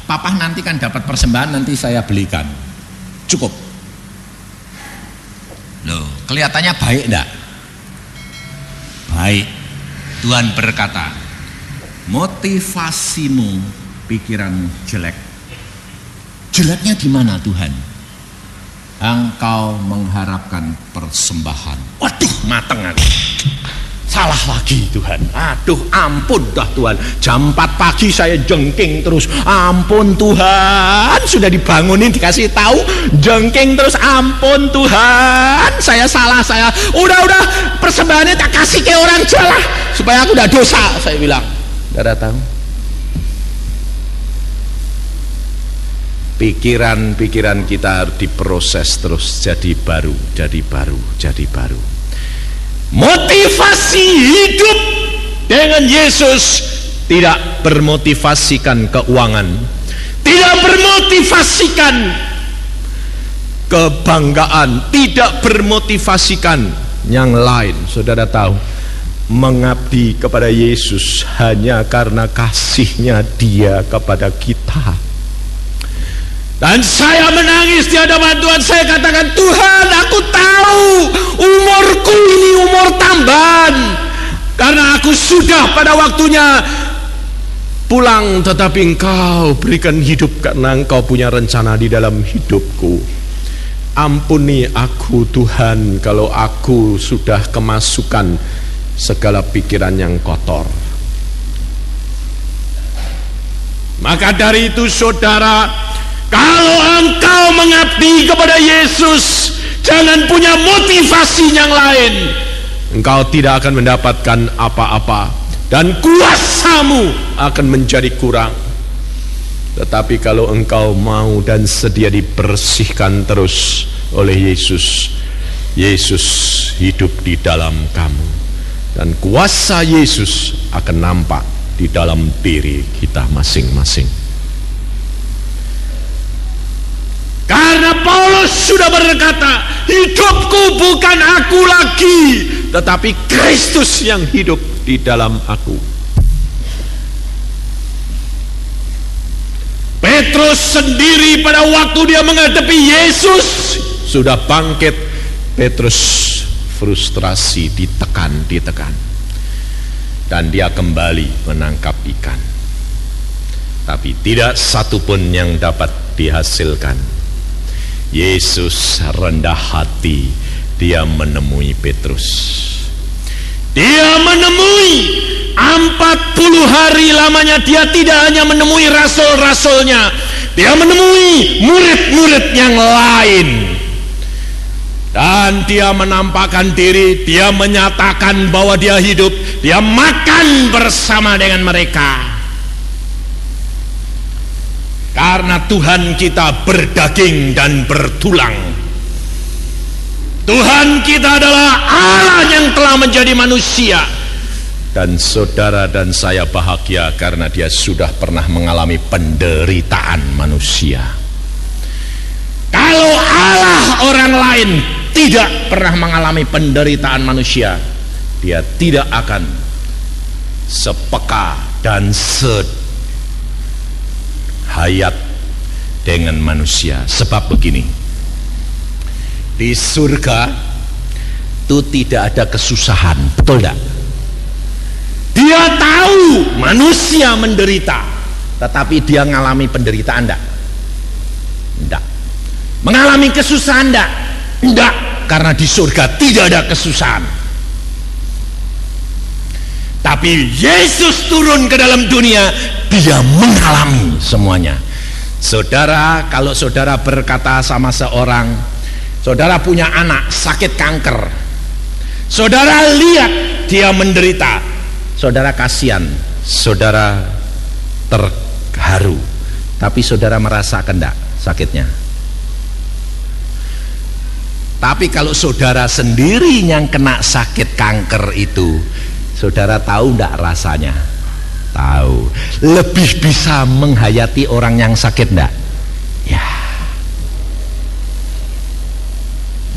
Papa nanti kan dapat persembahan, nanti saya belikan. Cukup. Loh, kelihatannya baik enggak? Baik. Tuhan berkata, motivasimu, pikiranmu jelek. Jeleknya di mana Tuhan? Engkau mengharapkan persembahan. Waduh, mateng aku. Salah lagi Tuhan. Aduh, ampun dah Tuhan. Jam 4 pagi saya jengking terus. Ampun Tuhan, sudah dibangunin dikasih tahu jengking terus. Ampun Tuhan, saya salah, saya udah persembahannya tak kasih ke orang jalah supaya aku udah dosa, saya bilang. Saudara tahu? Pikiran-pikiran kita harus diproses terus jadi baru, jadi baru, jadi baru. Motivasi hidup dengan Yesus tidak bermotivasikan keuangan, tidak bermotivasikan kebanggaan, tidak bermotivasikan yang lain. Saudara tahu, mengabdi kepada Yesus hanya karena kasihnya Dia kepada kita. Dan saya menangis di hadapan Tuhan. Saya katakan, Tuhan, aku tahu umurku ini umur tambahan, karena aku sudah pada waktunya pulang, tetapi Engkau berikan hidup karena Engkau punya rencana di dalam hidupku. Ampuni aku Tuhan kalau aku sudah kemasukan segala pikiran yang kotor. Maka dari itu saudara, kalau engkau mengabdi kepada Yesus, jangan punya motivasi yang lain. Engkau tidak akan mendapatkan apa-apa, dan kuasamu akan menjadi kurang. Tetapi kalau engkau mau dan sedia dibersihkan terus oleh Yesus, Yesus hidup di dalam kamu, dan kuasa Yesus akan nampak di dalam diri kita masing-masing. Karena Paulus sudah berkata, hidupku bukan aku lagi, tetapi Kristus yang hidup di dalam aku. Petrus sendiri pada waktu dia menghadapi Yesus sudah bangkit. Petrus frustrasi, ditekan, dan dia kembali menangkap ikan, tapi tidak satupun yang dapat dihasilkan. Yesus rendah hati, dia menemui Petrus. Dia menemui 40 hari lamanya. Dia tidak hanya menemui rasul-rasulnya, dia menemui murid-murid yang lain. Dan dia menampakkan diri, dia menyatakan bahwa dia hidup, dia makan bersama dengan mereka. Karena Tuhan kita berdaging dan bertulang. Tuhan kita adalah Allah yang telah menjadi manusia. Dan saudara dan saya bahagia karena dia sudah pernah mengalami penderitaan manusia. Kalau Allah orang lain tidak pernah mengalami penderitaan manusia, dia tidak akan sepeka dan hayat dengan manusia. Sebab begini, di surga itu tidak ada kesusahan, betul tidak? Dia tahu manusia menderita, tetapi dia mengalami penderitaan tidak? Tidak. Mengalami kesusahan tidak? Tidak, karena di surga tidak ada kesusahan. Tapi Yesus turun ke dalam dunia, dia mengalami semuanya. Saudara, kalau saudara berkata sama seorang, saudara punya anak sakit kanker, saudara lihat dia menderita, saudara kasihan, saudara terharu, tapi saudara merasakan enggak sakitnya? Tapi kalau saudara sendiri yang kena sakit kanker itu, saudara tahu enggak rasanya? Tahu. Lebih bisa menghayati orang yang sakit enggak? Ya.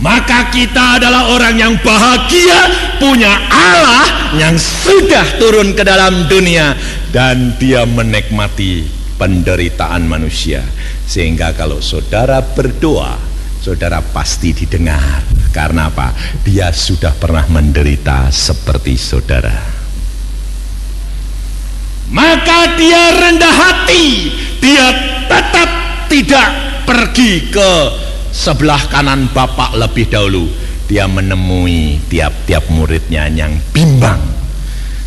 Maka kita adalah orang yang bahagia, punya Allah yang sudah turun ke dalam dunia, dan dia menikmati penderitaan manusia. Sehingga kalau saudara berdoa, saudara pasti didengar. Karena apa? Dia sudah pernah menderita seperti saudara. Maka dia rendah hati, dia tetap tidak pergi ke sebelah kanan Bapa lebih dahulu. Dia menemui tiap-tiap muridnya yang bimbang.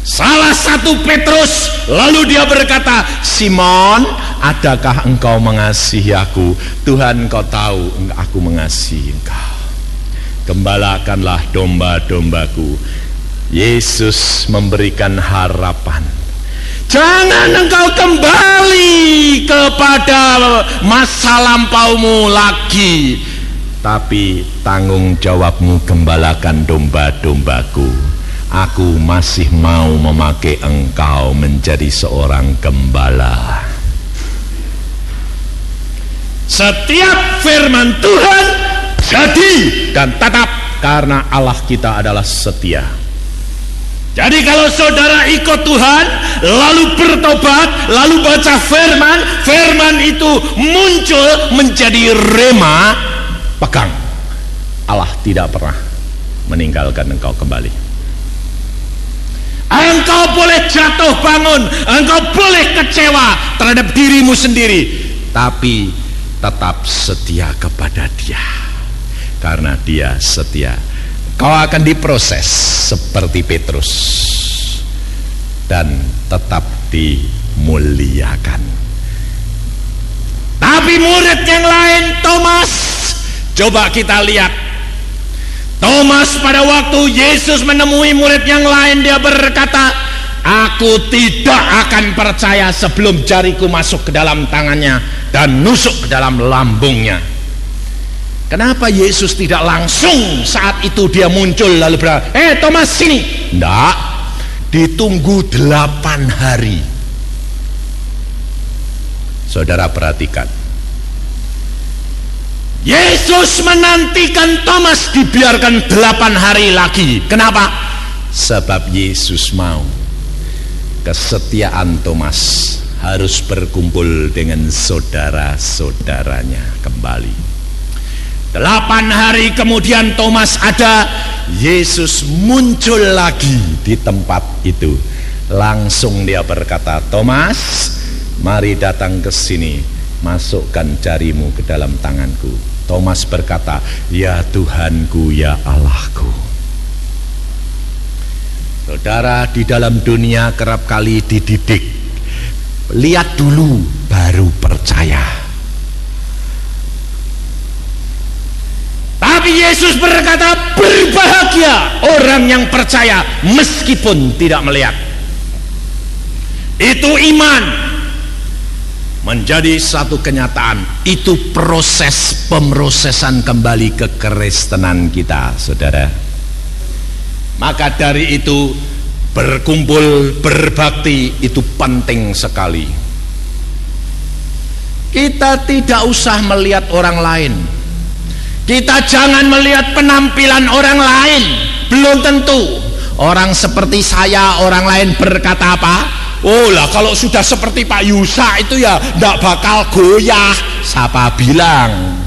Salah satu Petrus, lalu dia berkata, Simon, adakah engkau mengasihi aku? Tuhan, engkau tahu aku mengasihi engkau. Gembalakanlah domba-dombaku. Yesus memberikan harapan. Jangan engkau kembali kepada masa lampaumu lagi, tapi tanggung jawabmu gembalakan domba-dombaku. Aku masih mau memakai engkau menjadi seorang gembala. Setiap firman Tuhan jadi dan tetap, karena Allah kita adalah setia. Jadi kalau saudara ikut Tuhan, lalu bertobat, lalu baca firman, firman itu muncul menjadi rema, pegang. Allah tidak pernah meninggalkan engkau kembali. Engkau boleh jatuh bangun, engkau boleh kecewa terhadap dirimu sendiri, tapi tetap setia kepada Dia. Karena Dia setia, kau akan diproses seperti Petrus dan tetap dimuliakan. Tapi murid yang lain, Thomas, coba kita lihat. Thomas pada waktu Yesus menemui murid yang lain, dia berkata, aku tidak akan percaya sebelum jariku masuk ke dalam tangannya dan nusuk ke dalam lambungnya. Kenapa Yesus tidak langsung saat itu dia muncul lalu berkata, Thomas sini? Tidak, ditunggu 8 hari. Saudara perhatikan, Yesus menantikan Thomas dibiarkan 8 hari lagi. Kenapa? Sebab Yesus mau kesetiaan Thomas harus berkumpul dengan saudara-saudaranya kembali. 8 hari kemudian Thomas ada, Yesus muncul lagi di tempat itu. Langsung dia berkata, Thomas, mari datang ke sini, masukkan jarimu ke dalam tanganku. Thomas berkata, ya Tuhanku, ya Allahku. Saudara, di dalam dunia kerap kali dididik, lihat dulu baru percaya. Tapi Yesus berkata, berbahagia orang yang percaya meskipun tidak melihat. Itu iman menjadi satu kenyataan. Itu proses pemrosesan kembali kekristenan kita, saudara. Maka dari itu berkumpul, berbakti itu penting sekali. Kita tidak usah melihat orang lain. Kita jangan melihat penampilan orang lain. Belum tentu orang seperti saya, orang lain berkata apa? Oh lah, kalau sudah seperti Pak Yusa itu ya tidak bakal goyah. Siapa bilang?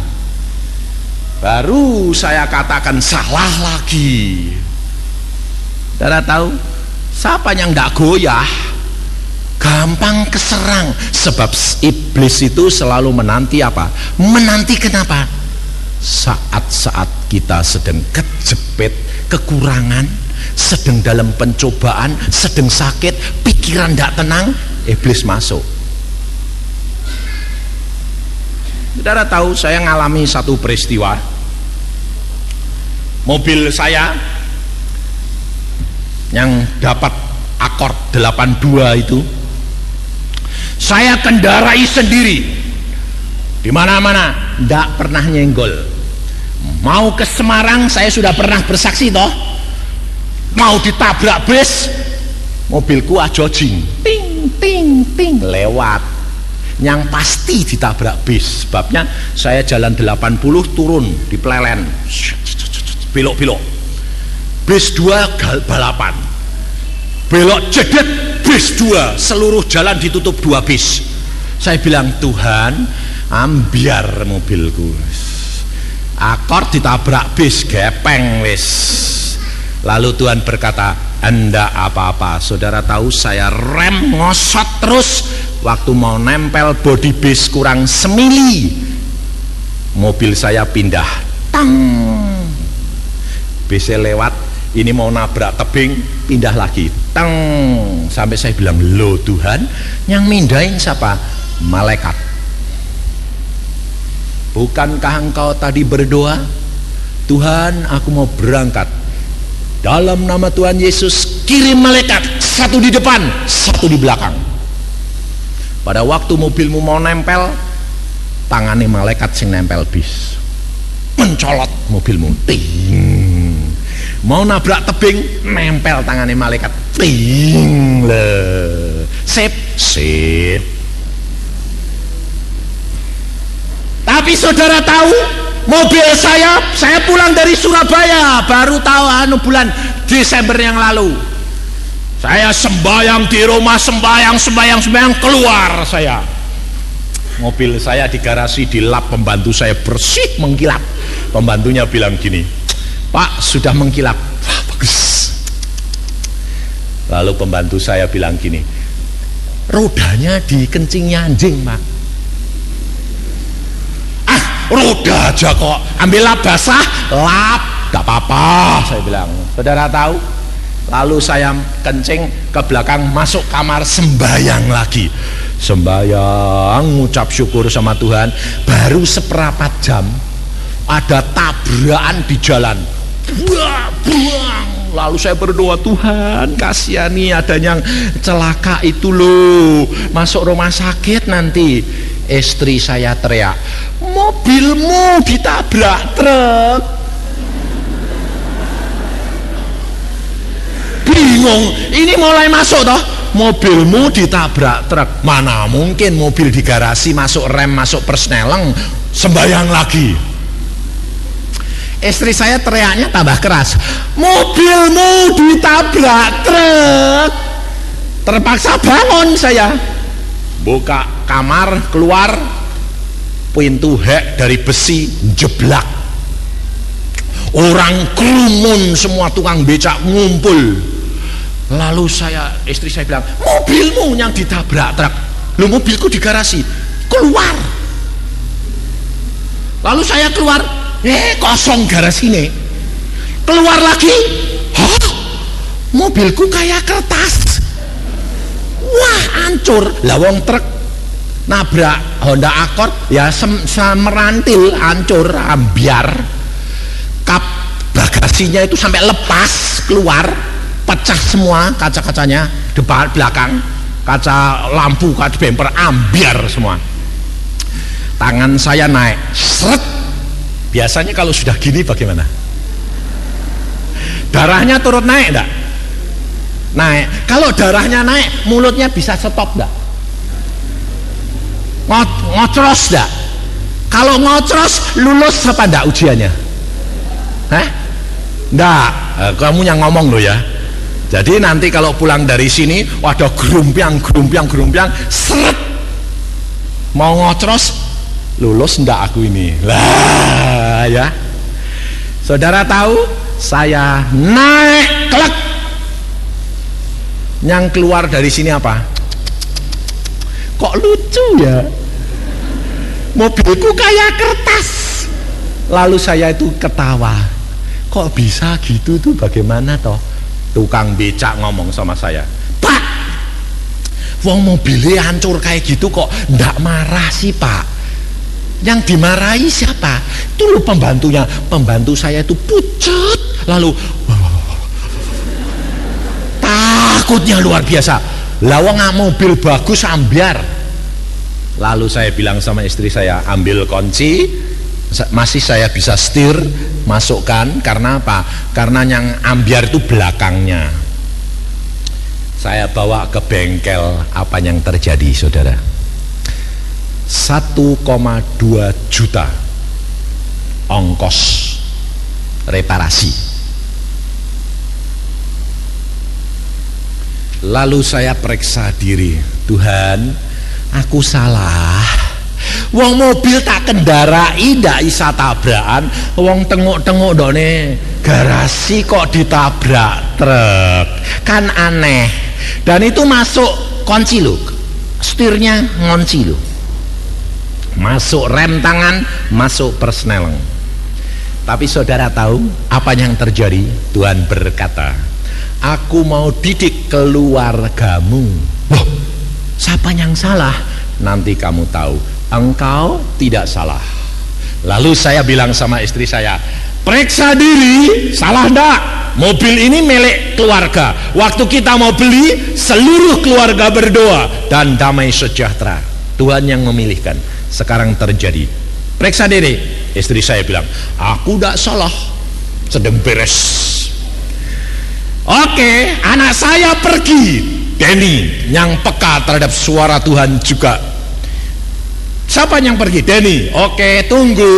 Baru saya katakan salah lagi. Saudara tahu siapa yang tidak goyah? Gampang keserang. Sebab iblis itu selalu menanti apa? Menanti kenapa? Saat-saat kita sedang kejepit, kekurangan, sedang dalam pencobaan, sedang sakit, pikiran tidak tenang, iblis masuk. Saudara tahu, saya ngalami satu peristiwa. Mobil saya yang dapat akord 82 itu saya kendarai sendiri di mana-mana, tidak pernah nyenggol. Mau ke Semarang, saya sudah pernah bersaksi toh, mau ditabrak bis, mobilku ajojing, ting ting ting lewat. Yang pasti ditabrak bis, sebabnya saya jalan 80 turun di Plelen, belok-belok, bis 2 balapan, belok jedet bis 2, seluruh jalan ditutup 2 bis. Saya bilang, Tuhan, ambiar mobilku. Akor ditabrak bis, gepeng wis. Lalu Tuhan berkata, enggak apa-apa. Saudara tahu, saya rem ngosot terus. Waktu mau nempel bodi bis kurang semili, mobil saya pindah. Tang. Bisnya lewat, ini mau nabrak tebing, pindah lagi. Tang. Sampai saya bilang, loh Tuhan, yang mindahin siapa? Malaikat. Bukankah engkau tadi berdoa, Tuhan, aku mau berangkat, dalam nama Tuhan Yesus kirim malaikat, satu di depan, satu di belakang. Pada waktu mobilmu mau nempel, tangannya malaikat sing nempel bis, mencolot mobilmu, ting. Mau nabrak tebing, nempel tangannya malaikat, ting. Sip, sip. Tapi saudara tahu, mobil saya pulang dari Surabaya, baru tahu bulan Desember yang lalu. Saya sembahyang di rumah, sembahyang, keluar saya. Mobil saya di garasi, dilap pembantu saya, bersih mengkilap. Pembantunya bilang gini, Pak, sudah mengkilap. Wah, bagus. Lalu pembantu saya bilang gini, rodanya dikencingnya anjing, Pak. Roda aja kok, ambil lap basah, lap, gak apa-apa, saya bilang. Saudara tahu, lalu saya kencing ke belakang, masuk kamar, sembahyang lagi, sembahyang, ngucap syukur sama Tuhan. Baru seperempat jam ada tabrakan di jalan, buang. Lalu saya berdoa, Tuhan kasihani, ada yang celaka itu loh, masuk rumah sakit nanti. Istri saya teriak, mobilmu ditabrak truk. Bingung, ini mulai masuk toh, mobilmu ditabrak truk. Mana mungkin mobil di garasi masuk rem, masuk persneleng, sembahyang lagi. Istri saya teriaknya tambah keras, mobilmu ditabrak truk. Terpaksa bangun saya, buka kamar, keluar, pintu hek dari besi jeblak. Orang kerumun semua, tukang becak ngumpul. Lalu istri saya bilang, mobilmu yang ditabrak truk. Lu, mobilku di garasi. Keluar. Lalu saya keluar, kosong garasi ini. Keluar lagi, mobilku kayak kertas. Wah, hancur. Lah wong truk nabrak Honda Accord ya semerantil, hancur, ambiar. Kap bagasinya itu sampai lepas, keluar, pecah semua kaca-kacanya, depan belakang, kaca lampu, kaca bemper, ambiar semua. Tangan saya naik, seret. Biasanya kalau sudah gini bagaimana? Darahnya turut naik enggak? Naik. Kalau darahnya naik, mulutnya bisa stop enggak? Ngocros enggak? Kalau ngocros, lulus apa enggak ujiannya? Hah? Enggak. Kamu yang ngomong loh ya. Jadi nanti kalau pulang dari sini, waduh, gerumpiang, seret. Mau ngocros, lulus enggak aku ini? Lah ya. Saudara tahu, saya naik klek. Yang keluar dari sini apa? Kok lucu ya, mobilku kayak kertas. Lalu saya itu ketawa, kok bisa gitu tuh, bagaimana toh? Tukang becak ngomong sama saya, Pak, wong mobilnya hancur kayak gitu kok ndak marah sih Pak? Yang dimarahi siapa? Itu loh pembantunya. Pembantu saya itu pucat, lalu takutnya luar biasa. Lawang mobil bagus ambiar. Lalu saya bilang sama istri saya, ambil kunci, masih saya bisa setir, masukkan. Karena apa? Karena yang ambiar itu belakangnya. Saya bawa ke bengkel. Apa yang terjadi, saudara? 1,2 juta ongkos reparasi. Lalu saya periksa diri, Tuhan, aku salah. Wong mobil tak kendarai ndak isa tabrakan, wong tengok-tengok done garasi kok ditabrak truk. Kan aneh. Dan itu masuk kunci loh. Setirnya ngunci loh. Masuk rem tangan, masuk persneleng. Tapi saudara tahu apa yang terjadi? Tuhan berkata, aku mau didik keluargamu. Wah, siapa yang salah? Nanti kamu tahu. Engkau tidak salah. Lalu saya bilang sama istri saya, periksa diri, salah enggak? Mobil ini milik keluarga. Waktu kita mau beli, seluruh keluarga berdoa dan damai sejahtera. Tuhan yang memilihkan. Sekarang terjadi. Periksa diri. Istri saya bilang, aku tidak salah, sedang beres. Oke, anak saya pergi. Denny yang peka terhadap suara Tuhan juga. Siapa yang pergi? Denny. Oke, tunggu.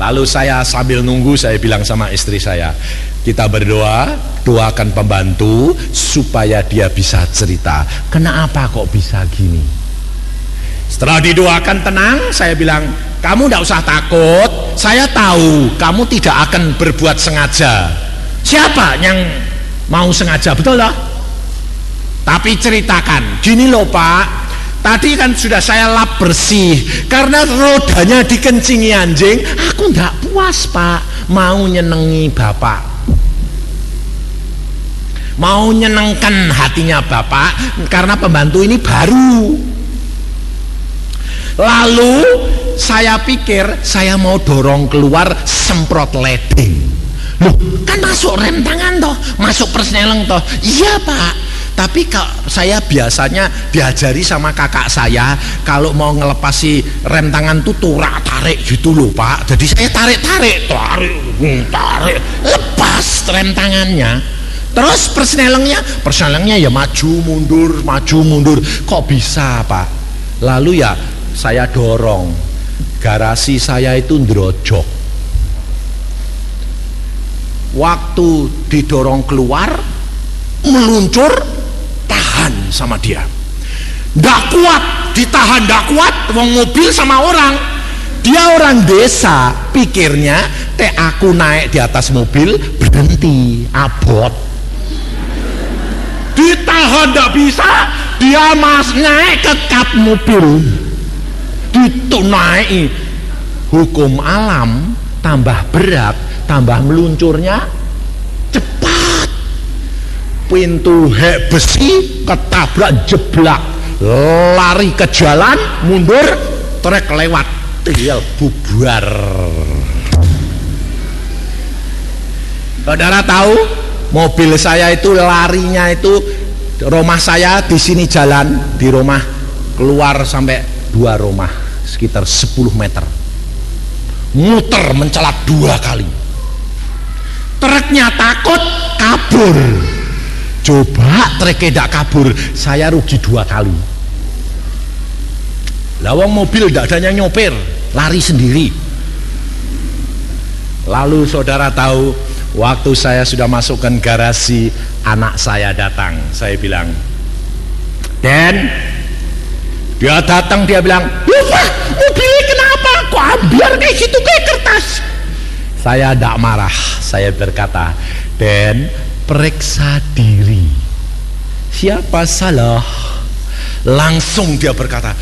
Lalu saya sambil nunggu, saya bilang sama istri saya, kita berdoa, doakan pembantu supaya dia bisa cerita kenapa kok bisa gini. Setelah didoakan tenang, saya bilang, kamu tidak usah takut, saya tahu kamu tidak akan berbuat sengaja. Siapa yang mau sengaja? Betul loh. Tapi ceritakan, gini loh Pak, tadi kan sudah saya lap bersih karena rodanya dikencingi anjing. Aku tidak puas Pak, mau nyenengi Bapak, mau nyenengkan hatinya Bapak karena pembantu ini baru. Lalu saya pikir saya mau dorong keluar, semprot ledeng. Loh, kan masuk rem tangan toh, masuk persneleng toh. Iya Pak, tapi saya biasanya diajari sama kakak saya, kalau mau ngelepasi rem tangan tuh tarik gitu loh Pak. Jadi saya tarik, lepas rem tangannya. Terus persnelengnya ya maju mundur. Kok bisa Pak? Lalu ya saya dorong, garasi saya itu ndrojok. Waktu didorong keluar, meluncur, tahan sama dia. Nggak kuat, ditahan nggak kuat, wong mobil sama orang. Dia orang desa, pikirnya aku naik di atas mobil, berhenti, abot. Ditahan nggak bisa, dia naik ke kap mobil. Itu naik. Hukum alam tambah berat, tambah meluncurnya cepat. Pintu hek besi ketabrak, jeblak, lari ke jalan, mundur, trek lewat, tinggal bubar. Saudara tahu mobil saya itu larinya itu, rumah saya di sini jalan, di rumah keluar sampai 2 rumah, sekitar 10 meter, muter mencelat 2 kali. Truknya takut, kabur. Coba truknya tidak kabur, saya rugi 2 kali. Lawang mobil tidak ada yang nyopir, lari sendiri. Lalu saudara tahu, waktu saya sudah masukkan garasi, anak saya datang. Saya bilang, Den, dia datang, dia bilang, Pak, mobilnya kenapa? Kok ambiar kayak gitu, kayak kertas? Saya tidak marah, saya berkata, Den, periksa diri, siapa salah? Langsung dia berkata,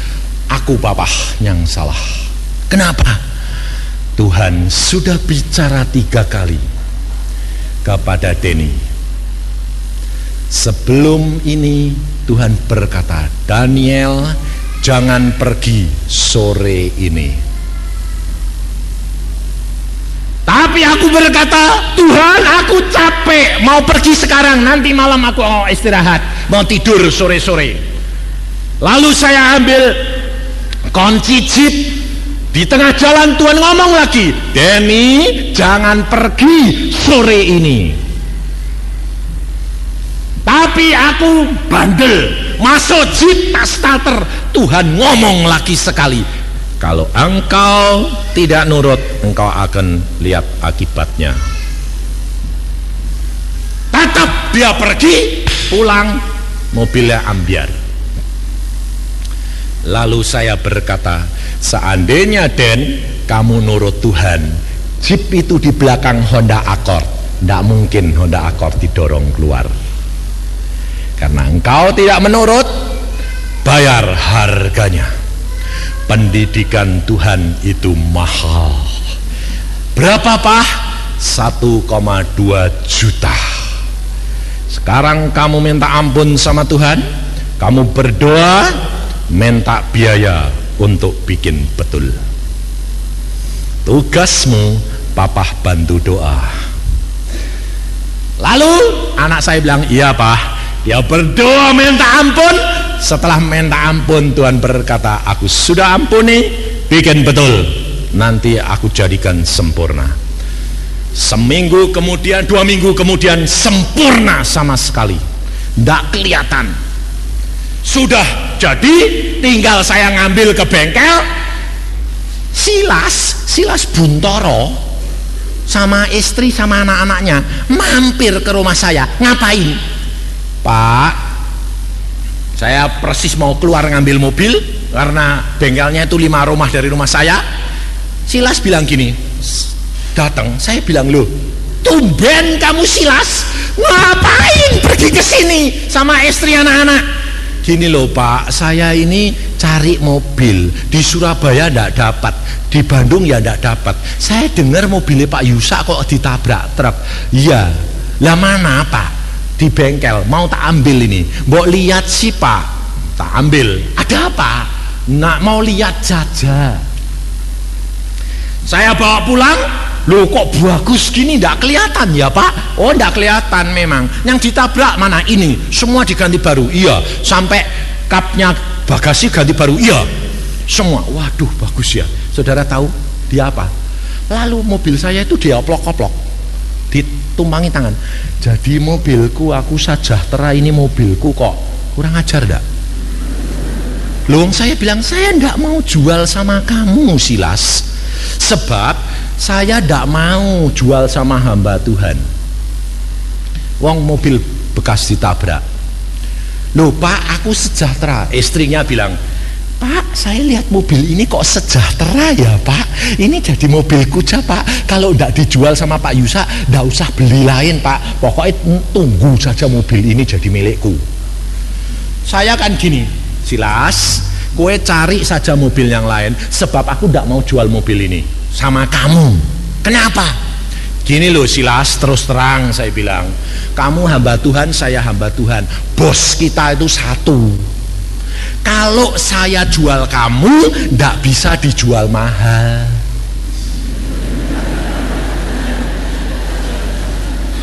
aku Bapak yang salah. Kenapa? Tuhan sudah bicara 3 kali kepada Denny. Sebelum ini Tuhan berkata, Daniel, jangan pergi sore ini. Tapi aku berkata, Tuhan, aku capek, mau pergi sekarang, nanti malam aku istirahat, mau tidur sore-sore. Lalu saya ambil kunci jeep. Di tengah jalan Tuhan ngomong lagi, Denny, jangan pergi sore ini. Tapi aku bandel, masuk jeep tak starter. Tuhan ngomong lagi sekali, kalau engkau tidak nurut, engkau akan lihat akibatnya. Tetap dia pergi, pulang, mobilnya ambiar. Lalu saya berkata, seandainya Den kamu nurut Tuhan, Jeep itu di belakang Honda Accord, tidak mungkin Honda Accord didorong keluar. Karena engkau tidak menurut, bayar harganya. Pendidikan Tuhan itu mahal. Berapa Pak? 1,2 juta. Sekarang kamu minta ampun sama Tuhan, kamu berdoa, minta biaya untuk bikin betul. Tugasmu papa bantu doa. Lalu anak saya bilang, iya Pak. Dia berdoa minta ampun. Setelah minta ampun, Tuhan berkata, aku sudah ampuni, bikin betul, nanti aku jadikan sempurna. Seminggu kemudian, 2 minggu kemudian, sempurna sama sekali, tidak kelihatan. Sudah jadi, tinggal saya ngambil ke bengkel. Silas Buntoro sama istri sama anak-anaknya mampir ke rumah saya. Ngapain? Pak, saya persis mau keluar ngambil mobil karena bengkelnya itu 5 rumah dari rumah saya. Silas bilang gini, datang. Saya bilang, loh, tumben kamu Silas, ngapain pergi ke sini sama istri anak-anak? Gini loh Pak, saya ini cari mobil di Surabaya ndak dapat, di Bandung ya ndak dapat. Saya dengar mobilnya Pak Yusak kok ditabrak truk. Iya, lah mana Pak? Di bengkel, mau tak ambil ini. Mbok lihat sih Pak, tak ambil. Ada apa? Nak mau lihat saja. Saya bawa pulang. Loh kok bagus gini, ndak kelihatan ya Pak? Oh ndak kelihatan memang. Yang ditabrak mana ini? Semua diganti baru. Iya. Sampai kapnya bagasi ganti baru. Iya. Semua. Waduh bagus ya. Saudara tahu dia apa? Lalu mobil saya itu dia oplok-oplok, ditumpangi tangan. Jadi mobilku, aku Sejahtera, ini mobilku kok. Kurang ajar ndak? Loh saya bilang, saya ndak mau jual sama kamu Silas, sebab saya tidak mau jual sama hamba Tuhan. Wong mobil bekas ditabrak. Loh Pak, aku Sejahtera. Istrinya bilang, Pak, saya lihat mobil ini kok Sejahtera ya Pak. Ini jadi mobilku aja Pak. Kalau tidak dijual sama Pak Yusa, tidak usah beli lain Pak. Pokoknya tunggu saja mobil ini jadi milikku. Saya kan gini, Silas, kowe cari saja mobil yang lain, sebab aku tidak mau jual mobil ini sama kamu. Kenapa? Gini loh Silas, terus terang saya bilang, kamu hamba Tuhan, saya hamba Tuhan, bos kita itu satu. Kalau saya jual kamu, ndak bisa dijual mahal.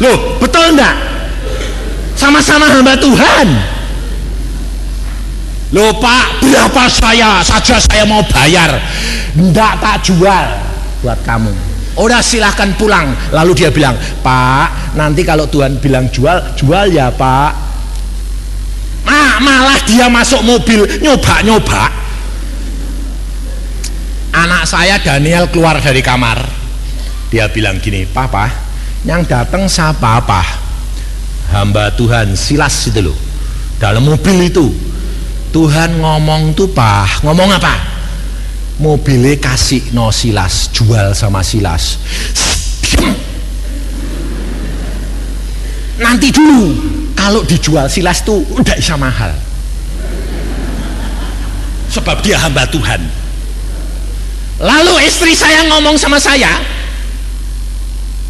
Loh betul ndak? Sama-sama hamba Tuhan. Loh Pak, berapa saja saya mau bayar, ndak tak jual buat kamu. Udah silahkan pulang. Lalu dia bilang, Pak, nanti kalau Tuhan bilang jual, jual ya Pak. Malah dia masuk mobil nyoba-nyoba. Anak saya Daniel keluar dari kamar. Dia bilang gini, Papa, yang datang siapa Pak? Hamba Tuhan Silas itu loh, dalam mobil itu. Tuhan ngomong tuh Pak, ngomong apa? Mobilnya kasih no Silas, jual sama Silas. Nanti dulu, kalau dijual Silas tuh udah bisa mahal, sebab dia hamba Tuhan. Lalu istri saya ngomong sama saya,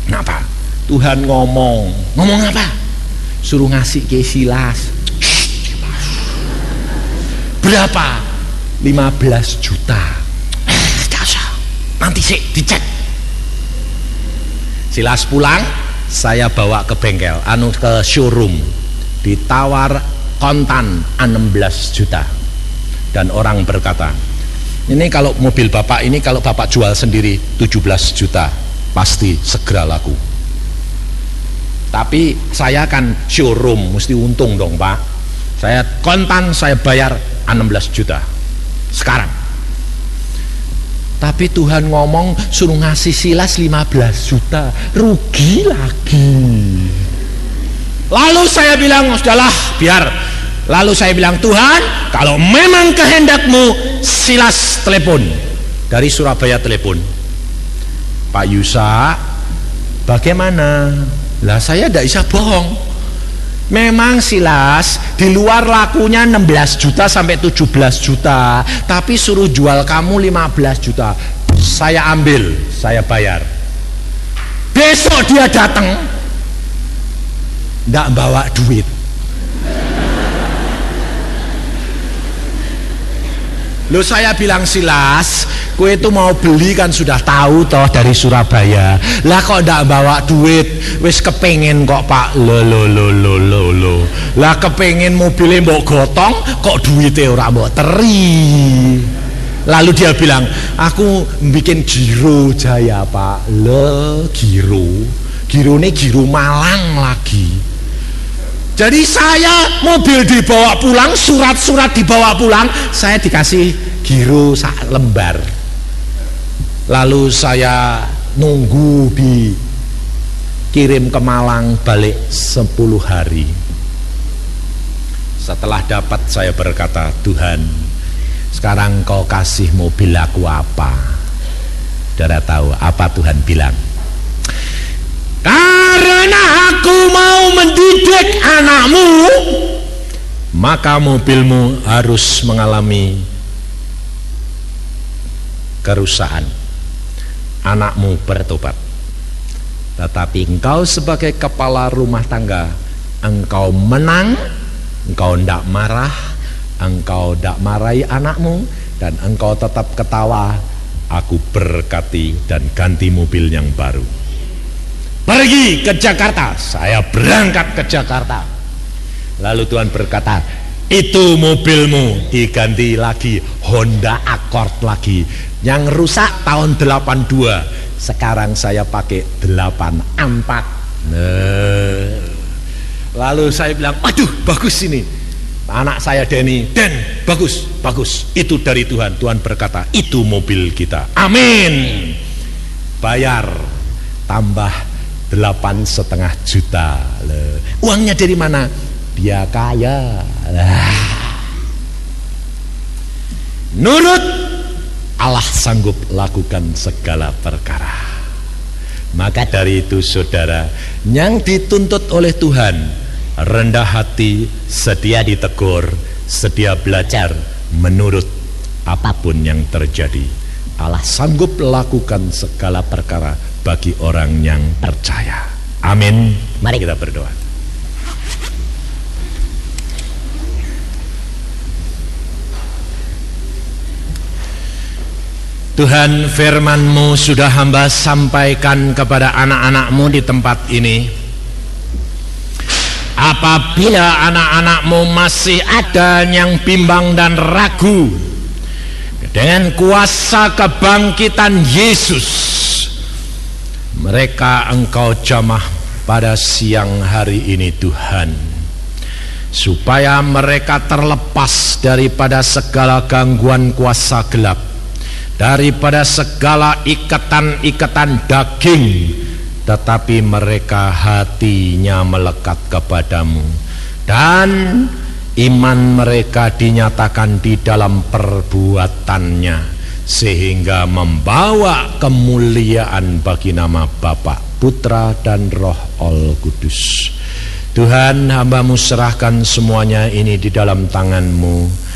kenapa? Tuhan ngomong apa? Suruh ngasih ke Silas. Berapa? 15 juta. Nanti sih dicek. Silas pulang, saya bawa ke bengkel, ke showroom, ditawar kontan 16 juta. Dan orang berkata, ini kalau mobil bapak ini kalau bapak jual sendiri 17 juta, pasti segera laku. Tapi saya kan showroom, mesti untung dong Pak. Saya kontan, saya bayar 16 juta sekarang. Tapi Tuhan ngomong suruh ngasih Silas 15 juta, rugi lagi. Lalu saya bilang, sudahlah biar Lalu saya bilang, Tuhan, kalau memang kehendakmu, Silas telepon. Dari Surabaya telepon, Pak Yusa, bagaimana? Lah saya tidak bisa bohong. Memang Silas di luar lakunya 16 juta sampai 17 juta, tapi suruh jual kamu 15 juta. Saya ambil, saya bayar. Besok dia datang, tidak bawa duit. Loh, saya bilang, Silas, kue itu mau beli kan sudah tahu toh dari Surabaya. Lah kok ndak bawa duit? Wis kepengen kok Pak. Lo. Lah kepengen mobilnya mbok gotong, kok duitnya ora mbok teri. Lalu dia bilang, aku bikin giro Jaya Pak. Le giro ini giro Malang lagi. Jadi saya mobil dibawa pulang, surat-surat dibawa pulang, saya dikasih giro sak lembar. Lalu saya nunggu dikirim ke Malang balik 10 hari. Setelah dapat saya berkata, Tuhan, sekarang kau kasih mobil aku apa? Saudara tahu apa Tuhan bilang? Karena aku mau mendidik anakmu, maka mobilmu harus mengalami kerusakan. Anakmu bertobat. Tetapi engkau sebagai kepala rumah tangga, engkau menang, engkau tidak marah, engkau tidak marahi anakmu, dan engkau tetap ketawa. Aku berkati dan ganti mobil yang baru. Pergi ke Jakarta. Saya berangkat ke Jakarta. Lalu Tuhan berkata, itu mobilmu diganti lagi, Honda Accord lagi. Yang rusak tahun 82, sekarang saya pakai 84. Lalu saya bilang, waduh bagus ini. Anak saya Denny, Den, bagus. Itu dari Tuhan. Tuhan berkata, itu mobil kita. Amin. Bayar, tambah 8,5 juta. Uangnya dari mana? Dia kaya. Nurut, Allah sanggup lakukan segala perkara. Maka dari itu saudara, yang dituntut oleh Tuhan, rendah hati, sedia ditegur, sedia belajar, menurut apapun yang terjadi. Allah sanggup lakukan segala perkara bagi orang yang percaya. Amin. Mari kita berdoa. Tuhan, firman-Mu sudah hamba sampaikan kepada anak-anak-Mu di tempat ini. Apabila anak-anak-Mu masih ada yang bimbang dan ragu, dengan kuasa kebangkitan Yesus, mereka Engkau jamah pada siang hari ini Tuhan, supaya mereka terlepas daripada segala gangguan kuasa gelap, daripada segala ikatan-ikatan daging, tetapi mereka hatinya melekat kepadamu, dan iman mereka dinyatakan di dalam perbuatannya, sehingga membawa kemuliaan bagi nama Bapa, Putra, dan Roh Al-Kudus. Tuhan, hamba-Mu serahkan semuanya ini di dalam tangan-Mu.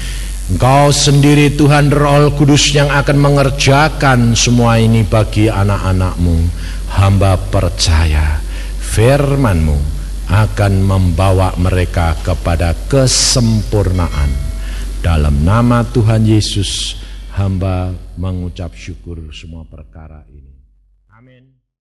Engkau sendiri Tuhan, Roh Al-Kudus yang akan mengerjakan semua ini bagi anak-anak-Mu. Hamba percaya firman-Mu akan membawa mereka kepada kesempurnaan. Dalam nama Tuhan Yesus, hamba mengucap syukur semua perkara ini. Amin.